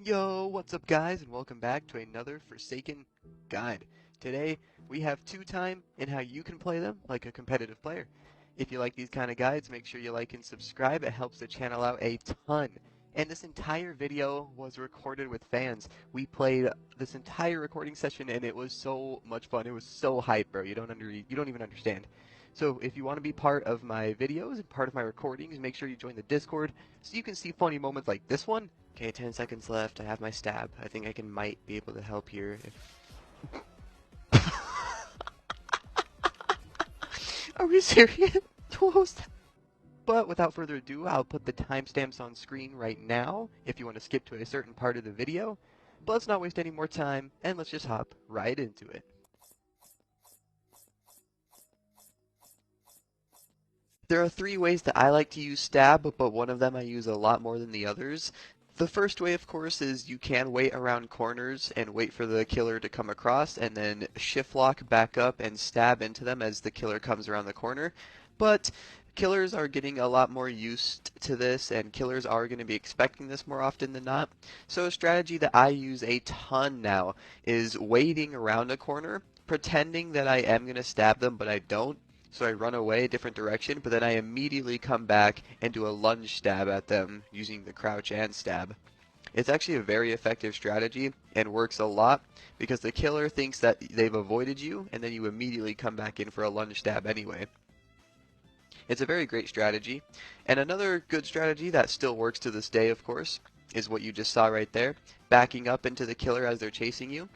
Yo, what's up guys, and welcome back to another Forsaken guide. Today, we have two time and how you can play them like a competitive player. If you like these kind of guides, make sure you like and subscribe. It helps the channel out a ton. And this entire video was recorded with fans. We played this entire recording session and it was so much fun. It was so hype, bro. You don't even understand. So if you want to be part of my videos and part of my recordings, make sure you join the Discord so you can see funny moments like this one. Okay, 10 seconds left. I have my stab. I think I might be able to help here. Are we serious? What was that? But without further ado, I'll put the timestamps on screen right now if you want to skip to a certain part of the video. But let's not waste any more time, and let's just hop right into it. There are three ways that I like to use stab, but one of them I use a lot more than the others. The first way, of course, is you can wait around corners and wait for the killer to come across and then shift lock back up and stab into them as the killer comes around the corner. But killers are getting a lot more used to this, and killers are going to be expecting this more often than not. So a strategy that I use a ton now is waiting around a corner, pretending that I am going to stab them, but I don't. So I run away a different direction, but then I immediately come back and do a lunge stab at them using the crouch and stab. It's actually a very effective strategy and works a lot because the killer thinks that they've avoided you and then you immediately come back in for a lunge stab anyway. It's a very great strategy. And another good strategy that still works to this day, of course, is what you just saw right there, backing up into the killer as they're chasing you.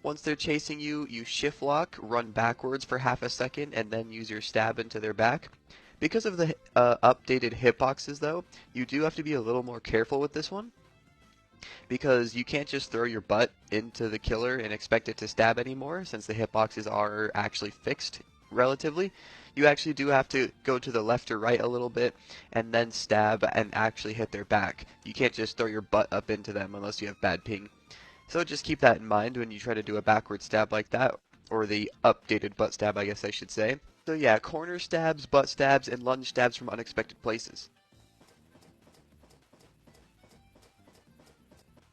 Once they're chasing you, you shift lock, run backwards for half a second, and then use your stab into their back. Because of the updated hitboxes, though, you do have to be a little more careful with this one. Because you can't just throw your butt into the killer and expect it to stab anymore, since the hitboxes are actually fixed relatively. You actually do have to go to the left or right a little bit, and then stab and actually hit their back. You can't just throw your butt up into them unless you have bad ping. So just keep that in mind when you try to do a backward stab like that, or the updated butt stab I guess I should say. So yeah, corner stabs, butt stabs, and lunge stabs from unexpected places.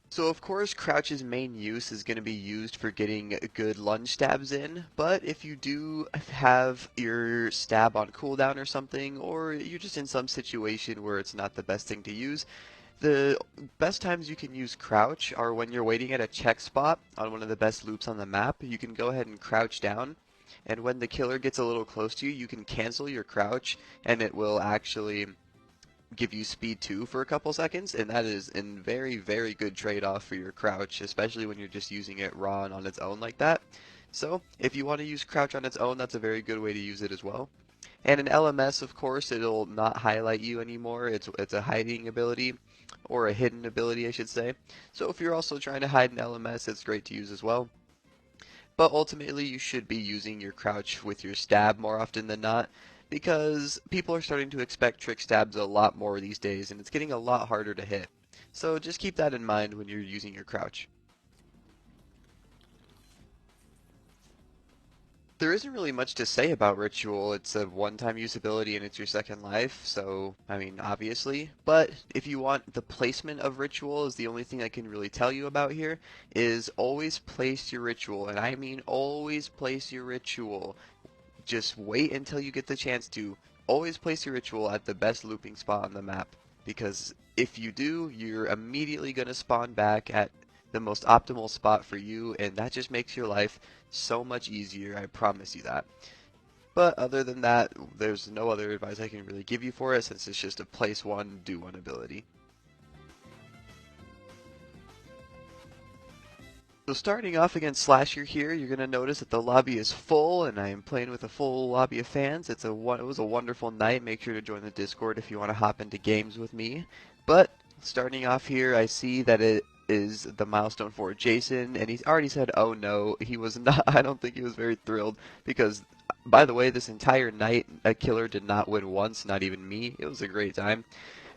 So of course Crouch's main use is going to be used for getting good lunge stabs in, but if you do have your stab on cooldown or something, or you're just in some situation where it's not the best thing to use, the best times you can use crouch are when you're waiting at a check spot on one of the best loops on the map. You can go ahead and crouch down, and when the killer gets a little close to you, you can cancel your crouch, and it will actually give you speed 2 for a couple seconds, and that is a very, very good trade-off for your crouch, especially when you're just using it raw and on its own like that. So, if you want to use crouch on its own, that's a very good way to use it as well. And in LMS, of course, it'll not highlight you anymore. It's a hiding ability, or a hidden ability, I should say. So if you're also trying to hide in LMS, it's great to use as well. But ultimately, you should be using your crouch with your stab more often than not, because people are starting to expect trick stabs a lot more these days, and it's getting a lot harder to hit. So just keep that in mind when you're using your crouch. There isn't really much to say about Ritual. It's a one-time usability and it's your second life, so, I mean, obviously. But if you want the placement of Ritual is the only thing I can really tell you about here, is always place your Ritual, and I mean always place your Ritual. Just wait until you get the chance to. Always place your Ritual at the best looping spot on the map, because if you do, you're immediately going to spawn back at the most optimal spot for you, and that just makes your life so much easier, I promise you that. But other than that, there's no other advice I can really give you for it, since it's just a place one, do one ability. So starting off against Slasher here, you're going to notice that the lobby is full, and I am playing with a full lobby of fans. It was a wonderful night. Make sure to join the Discord if you want to hop into games with me. But starting off here, I see that it is the milestone for Jason, and he's already said, oh no, he was not, I don't think he was very thrilled, because, by the way, this entire night, a killer did not win once, not even me. It was a great time.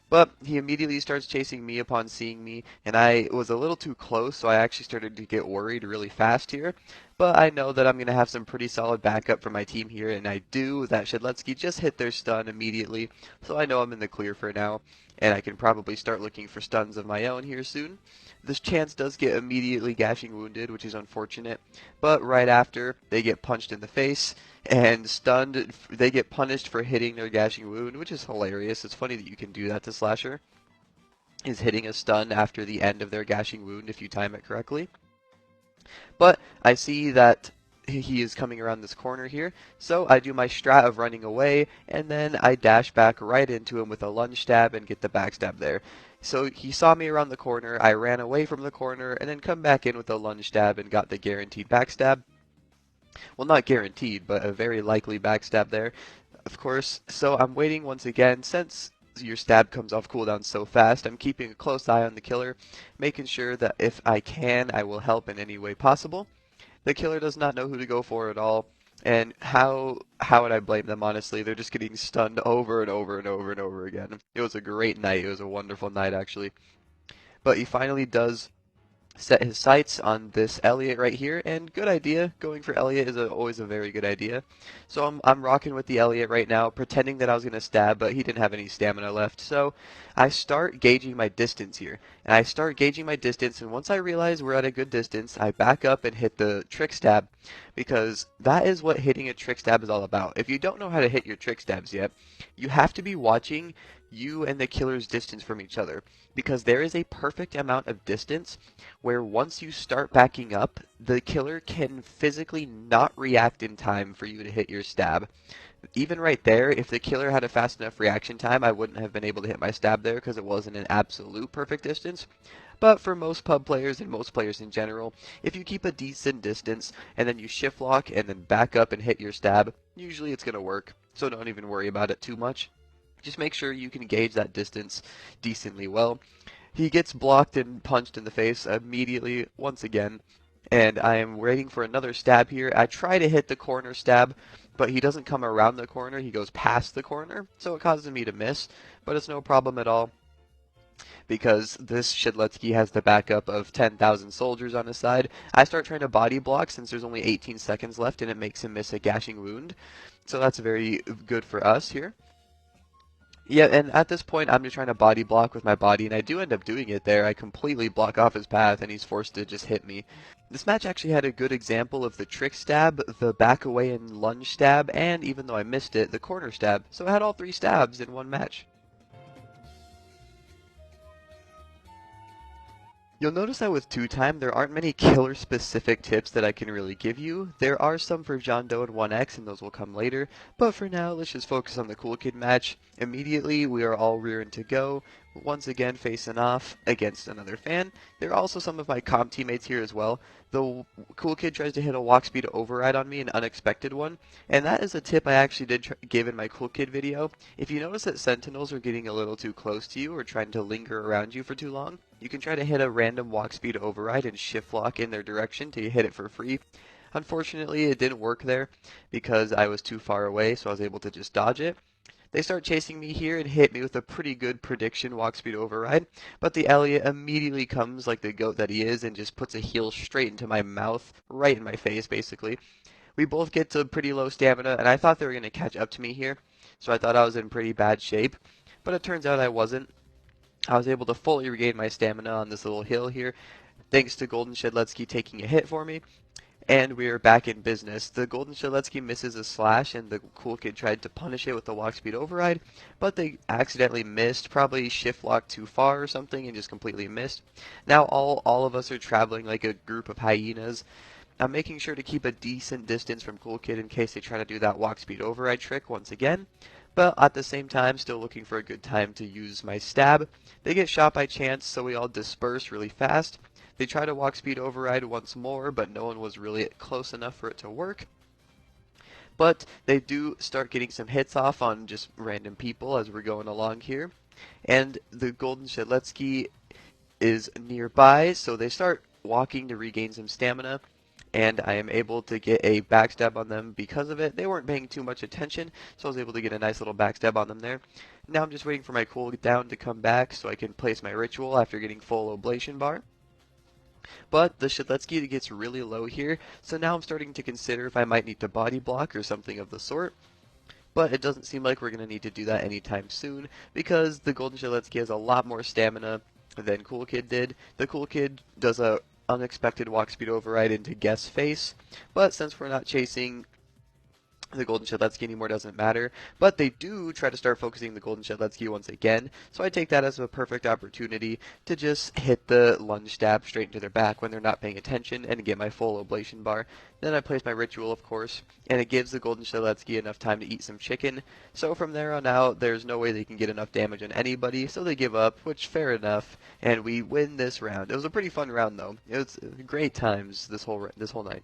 But he immediately starts chasing me upon seeing me, and I was a little too close, so I actually started to get worried really fast here. But I know that I'm going to have some pretty solid backup for my team here, and I do. That Shedletsky just hit their stun immediately, so I know I'm in the clear for now, and I can probably start looking for stuns of my own here soon. This chance does get immediately gashing wounded, which is unfortunate, but right after, they get punched in the face, and stunned, they get punished for hitting their gashing wound, which is hilarious. It's funny that you can do that to Slasher, is hitting a stun after the end of their gashing wound if you time it correctly. But I see that he is coming around this corner here, so I do my strat of running away, and then I dash back right into him with a lunge stab and get the backstab there. So he saw me around the corner, I ran away from the corner, and then come back in with a lunge stab and got the guaranteed backstab. Well, not guaranteed, but a very likely backstab there, of course. So I'm waiting once again, since your stab comes off cooldown so fast, I'm keeping a close eye on the killer, making sure that if I can, I will help in any way possible. The killer does not know who to go for at all, and how would I blame them, honestly? They're just getting stunned over and over and over and over again. It was a great night. It was a wonderful night, actually. But he finally does set his sights on this Elliot right here, and good idea. Going for Elliot is always a very good idea. So I'm rocking with the Elliot right now, pretending that I was going to stab, but he didn't have any stamina left. So I start gauging my distance here, and I start gauging my distance, and once I realize we're at a good distance, I back up and hit the trick stab, because that is what hitting a trick stab is all about. If you don't know how to hit your trick stabs yet, you have to be watching you and the killer's distance from each other, because there is a perfect amount of distance where once you start backing up, the killer can physically not react in time for you to hit your stab. Even right there, if the killer had a fast enough reaction time, I wouldn't have been able to hit my stab there because it wasn't an absolute perfect distance. But for most pub players and most players in general, if you keep a decent distance and then you shift lock and then back up and hit your stab, usually it's going to work. So don't even worry about it too much. Just make sure you can gauge that distance decently well. He gets blocked and punched in the face immediately once again, and I am waiting for another stab here. I try to hit the corner stab, but he doesn't come around the corner, he goes past the corner, so it causes me to miss, but it's no problem at all, because this Shedletsky has the backup of 10,000 soldiers on his side. I start trying to body block since there's only 18 seconds left, and it makes him miss a gashing wound, so that's very good for us here. Yeah, and at this point, I'm just trying to body block with my body, and I do end up doing it there. I completely block off his path, and he's forced to just hit me. This match actually had a good example of the trick stab, the back away and lunge stab, and even though I missed it, the corner stab. So I had all three stabs in one match. You'll notice that with 2-time, there aren't many killer-specific tips that I can really give you. There are some for John Doe and 1X, and those will come later, but for now, let's just focus on the Coolkid match. Immediately, we are all rearing to go, once again facing off against another fan. There are also some of my comp teammates here as well. The Coolkid tries to hit a walk speed override on me, an unexpected one, and that is a tip I actually did give in my Coolkid video. If you notice that sentinels are getting a little too close to you or trying to linger around you for too long, you can try to hit a random walk speed override and shift lock in their direction till you hit it for free. Unfortunately, it didn't work there because I was too far away, so I was able to just dodge it. They start chasing me here and hit me with a pretty good prediction walk speed override, but the Elliot immediately comes like the goat that he is and just puts a heel straight into my mouth, right in my face basically. We both get to pretty low stamina, and I thought they were going to catch up to me here, so I thought I was in pretty bad shape, but it turns out I wasn't. I was able to fully regain my stamina on this little hill here, thanks to Golden Shedletsky taking a hit for me, and we are back in business. The Golden Shedletsky misses a slash, and the Coolkid tried to punish it with the walk speed override, but they accidentally missed, probably shift locked too far or something, and just completely missed. Now all of us are traveling like a group of hyenas. I'm making sure to keep a decent distance from Coolkid in case they try to do that walk speed override trick once again, but at the same time still looking for a good time to use my stab. They get shot by chance, so we all disperse really fast. They try to walk speed override once more, but no one was really close enough for it to work. But they do start getting some hits off on just random people as we're going along here. And the Golden Shedletsky is nearby, so they start walking to regain some stamina. and I am able to get a backstab on them because of it. They weren't paying too much attention, so I was able to get a nice little backstab on them there. Now I'm just waiting for my cooldown to come back so I can place my ritual after getting full oblation bar. But the Shadletsky gets really low here, so now I'm starting to consider if I might need to body block or something of the sort. But it doesn't seem like we're going to need to do that anytime soon, because the Golden Shadletsky has a lot more stamina than Coolkid did. The Coolkid does a unexpected walk speed override into Guess face, but since we're not chasing the Golden Shadletsky anymore, doesn't matter, but they do try to start focusing the Golden Shadletsky once again, so I take that as a perfect opportunity to just hit the lunge stab straight into their back when they're not paying attention and get my full oblation bar. Then I place my ritual, of course, and it gives the Golden Shadletsky enough time to eat some chicken, so from there on out, there's no way they can get enough damage on anybody, so they give up, which fair enough, and we win this round. It was a pretty fun round, though. It was great times this whole night.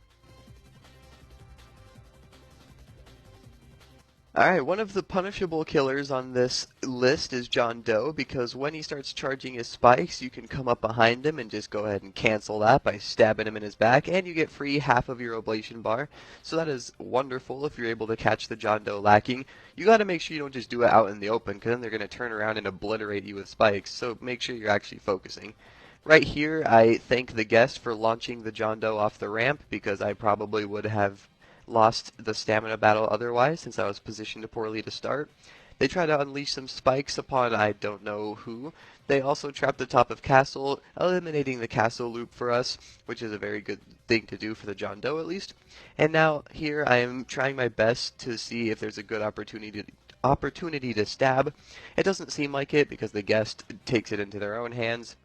Alright, one of the punishable killers on this list is John Doe, because when he starts charging his spikes, you can come up behind him and just go ahead and cancel that by stabbing him in his back, and you get free half of your oblation bar. So that is wonderful if you're able to catch the John Doe lacking. You gotta make sure you don't just do it out in the open, because then they're gonna turn around and obliterate you with spikes, so make sure you're actually focusing. Right here, I thank the guest for launching the John Doe off the ramp, because I probably would have lost the stamina battle otherwise, since I was positioned poorly to start. They try to unleash some spikes upon I don't know who. They also trap the top of castle, eliminating the castle loop for us, which is a very good thing to do for the John Doe at least. And now here I am trying my best to see if there's a good opportunity to stab. It doesn't seem like it because the guest takes it into their own hands.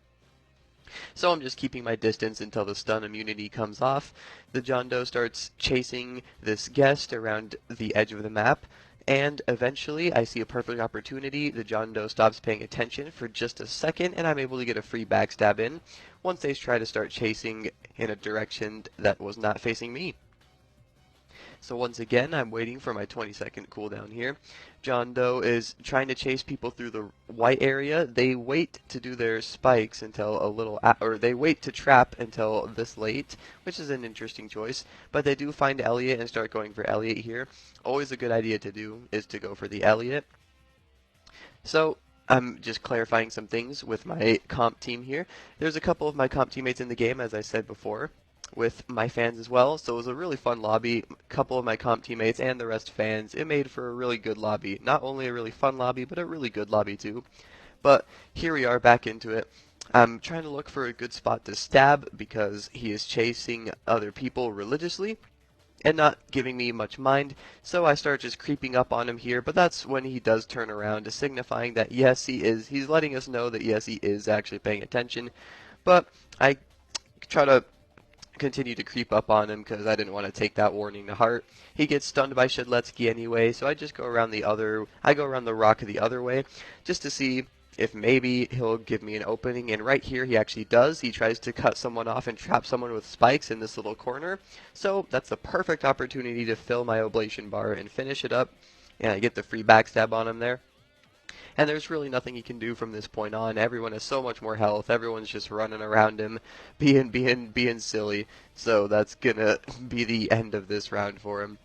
So I'm just keeping my distance until the stun immunity comes off. The John Doe starts chasing this guest around the edge of the map, and eventually I see a perfect opportunity. The John Doe stops paying attention for just a second, and I'm able to get a free backstab in once they try to start chasing in a direction that was not facing me. So once again, I'm waiting for my 20-second cooldown here. John Doe is trying to chase people through the white area. They wait to do their spikes until or they wait to trap until this late, which is an interesting choice. But they do find Elliot and start going for Elliot here. Always a good idea to do is to go for the Elliot. So I'm just clarifying some things with my comp team here. There's a couple of my comp teammates in the game, as I said before, with my fans as well, so it was a really fun lobby. A couple of my comp teammates and the rest fans, it made for a really good lobby. Not only a really fun lobby, but a really good lobby too. But here we are back into it. I'm trying to look for a good spot to stab because he is chasing other people religiously and not giving me much mind, so I start just creeping up on him here, but that's when he does turn around, signifying that yes, he's letting us know that yes, he is actually paying attention. But I try to continue to creep up on him because I didn't want to take that warning to heart. He gets stunned by Shadletsky anyway, so I just go around the rock the other way just to see if maybe he'll give me an opening, and right here he actually does. He tries to cut someone off and trap someone with spikes in this little corner, so that's the perfect opportunity to fill my oblation bar and finish it up, and I get the free backstab on him there. And there's really nothing he can do from this point on. Everyone has so much more health. Everyone's just running around him, being silly. So that's gonna be the end of this round for him.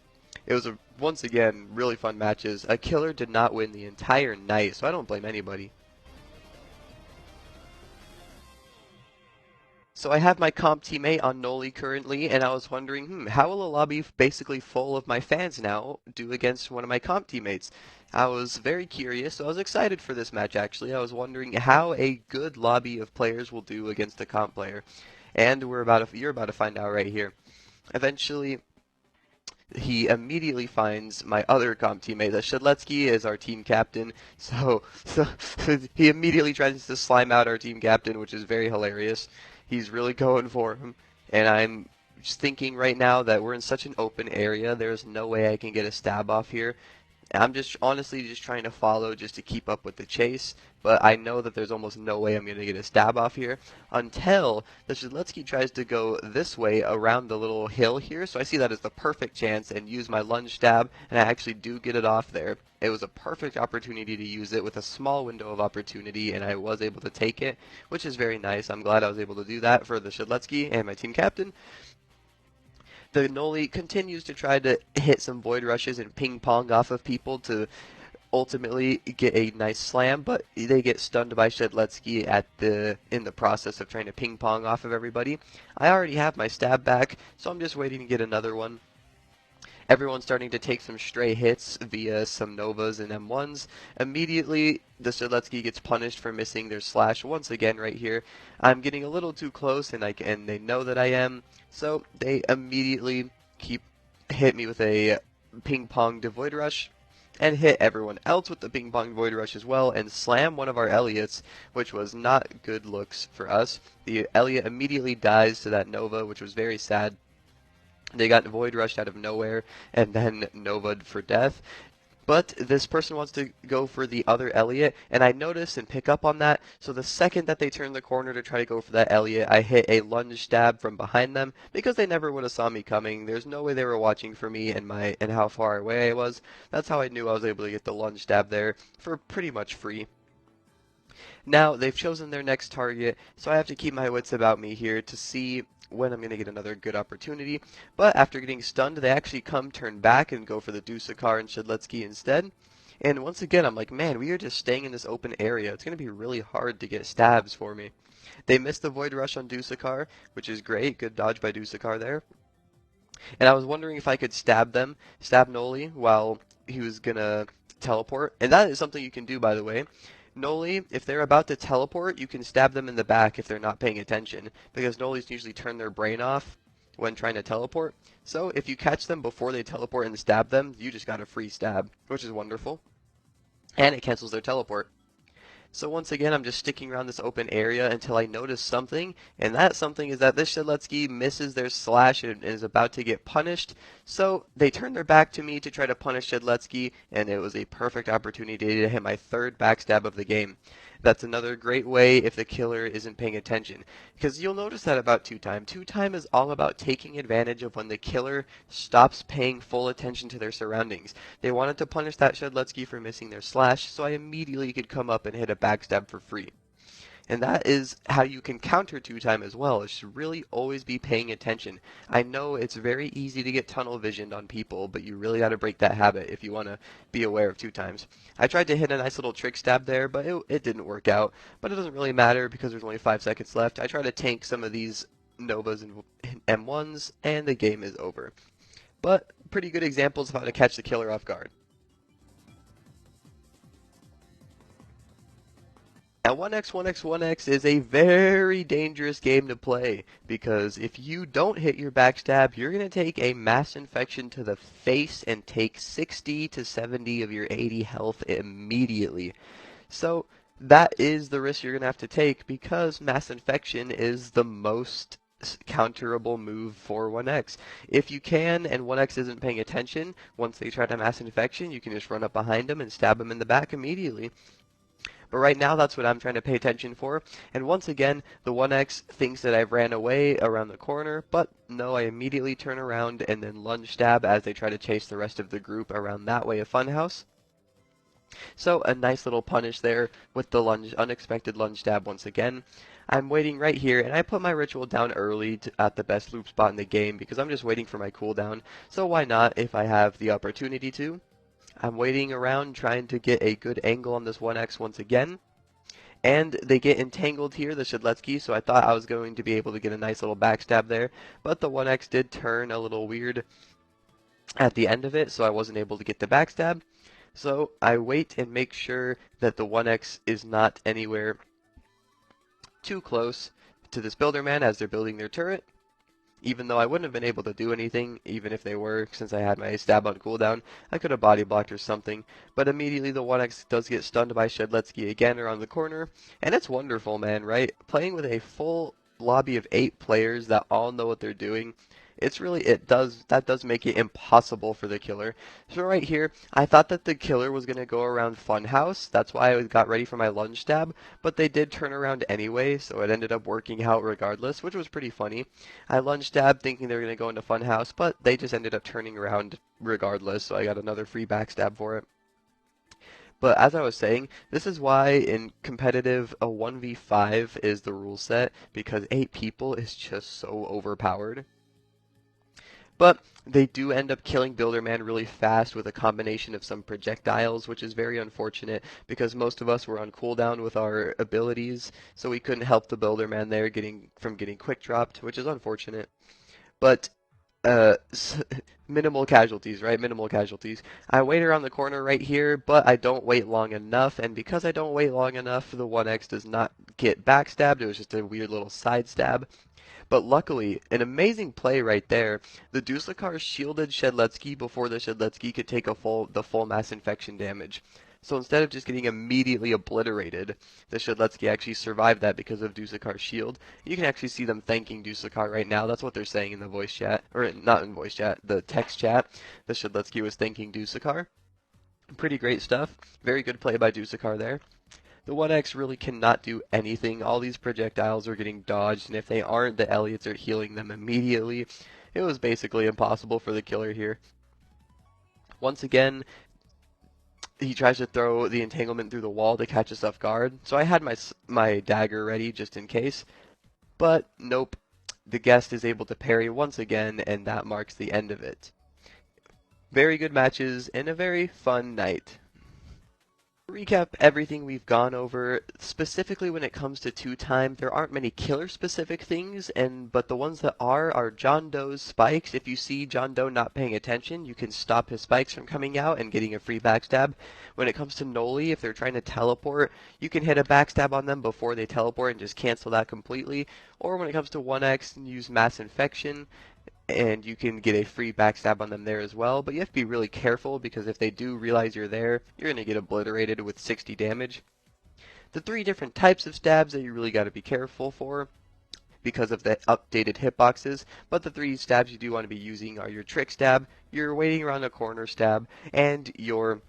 It was once again really fun matches. A killer did not win the entire night, so I don't blame anybody. So I have my comp teammate on Noli currently, and I was wondering, how will a lobby basically full of my fans now do against one of my comp teammates? I was very curious, so I was excited for this match actually. I was wondering how a good lobby of players will do against a comp player. And you're about to find out right here. Eventually, he immediately finds my other comp teammate. The Shadletsky is our team captain, so he immediately tries to slime out our team captain, which is very hilarious. He's really going for him, and I'm just thinking right now that we're in such an open area, there's no way I can get a stab off here. I'm just honestly just trying to follow just to keep up with the chase, but I know that there's almost no way I'm going to get a stab off here until the Shadletsky tries to go this way around the little hill here, so I see that as the perfect chance and use my lunge stab, and I actually do get it off there. It was a perfect opportunity to use it with a small window of opportunity, and I was able to take it, which is very nice. I'm glad I was able to do that for the Shadletsky and my team captain. The Noli continues to try to hit some void rushes and ping pong off of people to ultimately get a nice slam, but they get stunned by Shedletsky in the process of trying to ping pong off of everybody. I already have my stab back, so I'm just waiting to get another one. Everyone's starting to take some stray hits via some Novas and M1s. Immediately, the Shedletsky gets punished for missing their slash once again right here. I'm getting a little too close, and they know that I am, so they immediately hit me with a ping pong devoid rush and hit everyone else with the ping pong void rush as well and slam one of our Elliots, which was not good looks for us. The Elliot immediately dies to that Nova, which was very sad. They got void rushed out of nowhere and then Nova'd for death. But this person wants to go for the other Elliot, and I notice and pick up on that. So the second that they turn the corner to try to go for that Elliot, I hit a lunge stab from behind them because they never would have saw me coming. There's no way they were watching for me and how far away I was. That's how I knew I was able to get the lunge stab there for pretty much free. Now, they've chosen their next target, so I have to keep my wits about me here to see when I'm going to get another good opportunity. But after getting stunned, they actually turn back and go for the Dusakar and Shedletsky instead. And once again, I'm like, man, we are just staying in this open area. It's going to be really hard to get stabs for me. They missed the Void Rush on Dusakar, which is great. Good dodge by Dusakar there. And I was wondering if I could stab Noli while he was going to teleport. And that is something you can do, by the way. Noli, if they're about to teleport, you can stab them in the back if they're not paying attention, because Nolis usually turn their brain off when trying to teleport. So if you catch them before they teleport and stab them, you just got a free stab, which is wonderful. And it cancels their teleport. So once again, I'm just sticking around this open area until I notice something, and that something is that this Shedletsky misses their slash and is about to get punished. So they turn their back to me to try to punish Shedletsky, and it was a perfect opportunity to hit my third backstab of the game. That's another great way if the killer isn't paying attention, because you'll notice that about two-time. Two-time is all about taking advantage of when the killer stops paying full attention to their surroundings. They wanted to punish that Shedletsky for missing their slash, so I immediately could come up and hit a backstab for free. And that is how you can counter two-time as well, is to really always be paying attention. I know it's very easy to get tunnel visioned on people, but you really got to break that habit if you want to be aware of two-times. I tried to hit a nice little trick stab there, but it didn't work out. But it doesn't really matter because there's only 5 seconds left. I try to tank some of these Novas and M1s, and the game is over. But pretty good examples of how to catch the killer off guard. Now 1x, 1x, 1x is a very dangerous game to play, because if you don't hit your backstab, you're going to take a mass infection to the face and take 60 to 70 of your 80 health immediately. So that is the risk you're going to have to take, because mass infection is the most counterable move for 1x. If you can, and 1x isn't paying attention, once they try to mass infection, you can just run up behind them and stab them in the back immediately. But right now, that's what I'm trying to pay attention for. And once again, the 1x thinks that I ran away around the corner, but no, I immediately turn around and then lunge stab as they try to chase the rest of the group around that way of Funhouse. So a nice little punish there with the unexpected lunge stab once again. I'm waiting right here, and I put my ritual down early at the best loop spot in the game because I'm just waiting for my cooldown. So why not if I have the opportunity to? I'm waiting around trying to get a good angle on this 1x once again. And they get entangled here, the Shedletsky, so I thought I was going to be able to get a nice little backstab there. But the 1x did turn a little weird at the end of it, so I wasn't able to get the backstab. So I wait and make sure that the 1x is not anywhere too close to this builder man as they're building their turret. Even though I wouldn't have been able to do anything, even if they were, since I had my stab on cooldown, I could have body blocked or something. But immediately the 1x does get stunned by Shedletsky again around the corner, and it's wonderful, man, right? Playing with a full lobby of 8 players that all know what they're doing, that does make it impossible for the killer. So right here, I thought that the killer was going to go around Funhouse, that's why I got ready for my lunge stab, but they did turn around anyway, so it ended up working out regardless, which was pretty funny. I lunge stabbed thinking they were going to go into Funhouse, but they just ended up turning around regardless, so I got another free backstab for it. But as I was saying, this is why in competitive a 1v5 is the rule set, because 8 people is just so overpowered. But they do end up killing Builderman really fast with a combination of some projectiles, which is very unfortunate because most of us were on cooldown with our abilities, so we couldn't help the Builderman there getting quick dropped, which is unfortunate. But uh, minimal casualties, right? Minimal casualties. I wait around the corner right here, but I don't wait long enough, and because I don't wait long enough, the 1x does not get backstabbed. It was just a weird little side stab. But luckily, an amazing play right there. The Duslikar shielded Shedletsky before the Shedletsky could take the full mass infection damage. So instead of just getting immediately obliterated, the Shedletsky actually survived that because of Duslikar's shield. You can actually see them thanking Duslikar right now. That's what they're saying in the voice chat. Or not in voice chat, the text chat. The Shedletsky was thanking Duslikar. Pretty great stuff. Very good play by Duslikar there. The 1x really cannot do anything. All these projectiles are getting dodged, and if they aren't, the Elliots are healing them immediately. It was basically impossible for the killer here. Once again, he tries to throw the entanglement through the wall to catch us off guard, so I had my dagger ready just in case. But nope, the guest is able to parry once again, and that marks the end of it. Very good matches and a very fun night. Recap everything we've gone over. Specifically when it comes to 2-time, there aren't many killer specific things, but the ones that are John Doe's spikes. If you see John Doe not paying attention, you can stop his spikes from coming out and getting a free backstab. When it comes to Noli, if they're trying to teleport, you can hit a backstab on them before they teleport and just cancel that completely. Or when it comes to 1x, use mass infection, and you can get a free backstab on them there as well, but you have to be really careful because if they do realize you're there, you're going to get obliterated with 60 damage. The 3 different types of stabs that you really got to be careful for because of the updated hitboxes, but the 3 stabs you do want to be using are your trick stab, your waiting around a corner stab, and your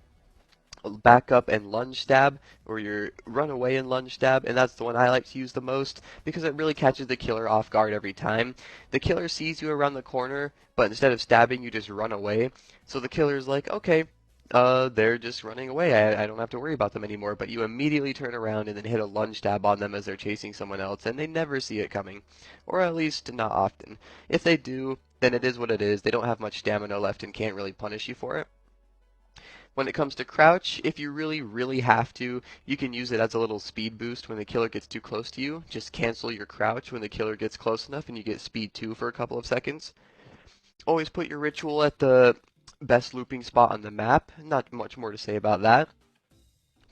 back up and lunge stab, or your run away and lunge stab, and that's the one I like to use the most because it really catches the killer off guard every time. The killer sees you around the corner, but instead of stabbing, you just run away. So the killer's like, okay, they're just running away. I don't have to worry about them anymore. But you immediately turn around and then hit a lunge stab on them as they're chasing someone else, and they never see it coming, or at least not often. If they do, then it is what it is. They don't have much stamina left and can't really punish you for it. When it comes to crouch, if you really have to, you can use it as a little speed boost when the killer gets too close to you. Just cancel your crouch when the killer gets close enough and you get speed 2 for a couple of seconds. Always put your ritual at the best looping spot on the map. Not much more to say about that.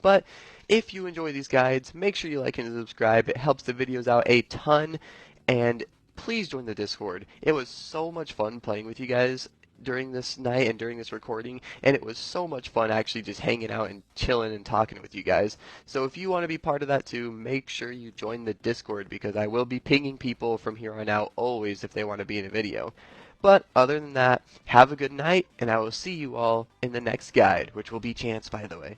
But if you enjoy these guides, make sure you like and subscribe. It helps the videos out a ton. And please join the Discord. It was so much fun playing with you guys during this night and during this recording, and it was so much fun actually just hanging out and chilling and talking with you guys. So if you want to be part of that too, make sure you join the Discord because I will be pinging people from here on out always if they want to be in a video. But other than that, have a good night, and I will see you all in the next guide, which will be Chance, by the way.